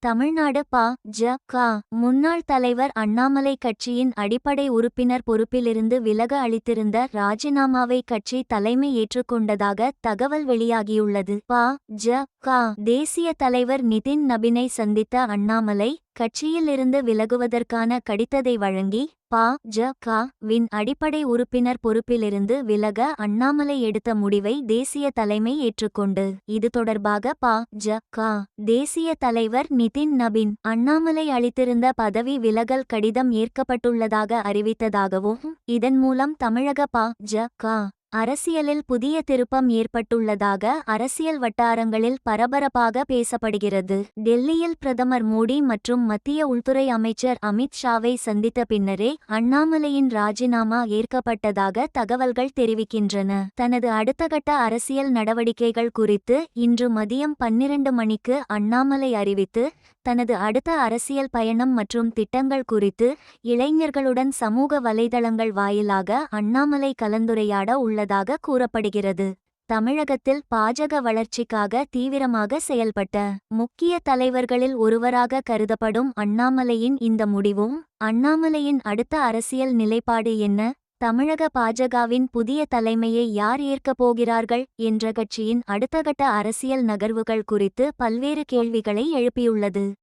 தமிழ்நாடு பா.ஜ.க. முன்னாள் தலைவர் அண்ணாமலை கட்சியின் அடிப்படை உறுப்பினர் பொறுப்பிலிருந்து விலக அளித்திருந்த ராஜினாமாவை கட்சி தலைமை ஏற்றுக்கொண்டதாக தகவல் வெளியாகியுள்ளது. பா.ஜ.க. தேசிய தலைவர் நிதின் நபினை சந்தித்த அண்ணாமலை கட்சியிலிருந்து விலகுவதற்கான கடிதத்தை வழங்கி பா.ஜ.க.வின் அடிப்படை உறுப்பினர் பொறுப்பிலிருந்து விலக அண்ணாமலை எடுத்த முடிவை தேசிய தலைமை ஏற்றுக்கொண்டு இது தொடர்பாக பா.ஜ.க. தேசிய தலைவர் நிதின் நபின் அண்ணாமலை அளித்திருந்த பதவி விலகல் கடிதம் ஏற்கப்பட்டுள்ளதாக அறிவித்ததாகவும் இதன் மூலம் தமிழக பா.ஜ.க. அரசியலில் புதிய திருப்பம் ஏற்பட்டுள்ளதாக அரசியல் வட்டாரங்களில் பரபரப்பாக பேசப்படுகிறது. டெல்லியில் பிரதமர் மோடி மற்றும் மத்திய உள்துறை அமைச்சர் அமித் ஷாவை சந்தித்த பின்னரே அண்ணாமலையின் ராஜினாமா ஏற்கப்பட்டதாக தகவல்கள் தெரிவிக்கின்றன. தனது அடுத்த கட்ட அரசியல் நடவடிக்கைகள் குறித்து இன்று மதியம் 12 மணிக்கு அண்ணாமலை அறிவித்து தனது அடுத்த அரசியல் பயணம் மற்றும் திட்டங்கள் குறித்து இளைஞர்களுடன் சமூக வலைதளங்கள் வாயிலாக அண்ணாமலை கலந்துரையாட உள்ளதாக கூறப்படுகிறது. தமிழகத்தில் பாஜக வளர்ச்சிக்காக தீவிரமாக செயல்பட்ட முக்கிய தலைவர்களில் ஒருவராக கருதப்படும் அண்ணாமலையின் இந்த முடிவும் அண்ணாமலையின் அடுத்த அரசியல் நிலைப்பாடு என்ன? தமிழக பாஜகவின் புதிய தலைமையை யார் ஏற்கப் போகிறார்கள் என்ற கட்சியின் அடுத்த கட்ட அரசியல் நகர்வுகள் குறித்து பல்வேறு கேள்விகளை எழுப்பியுள்ளது.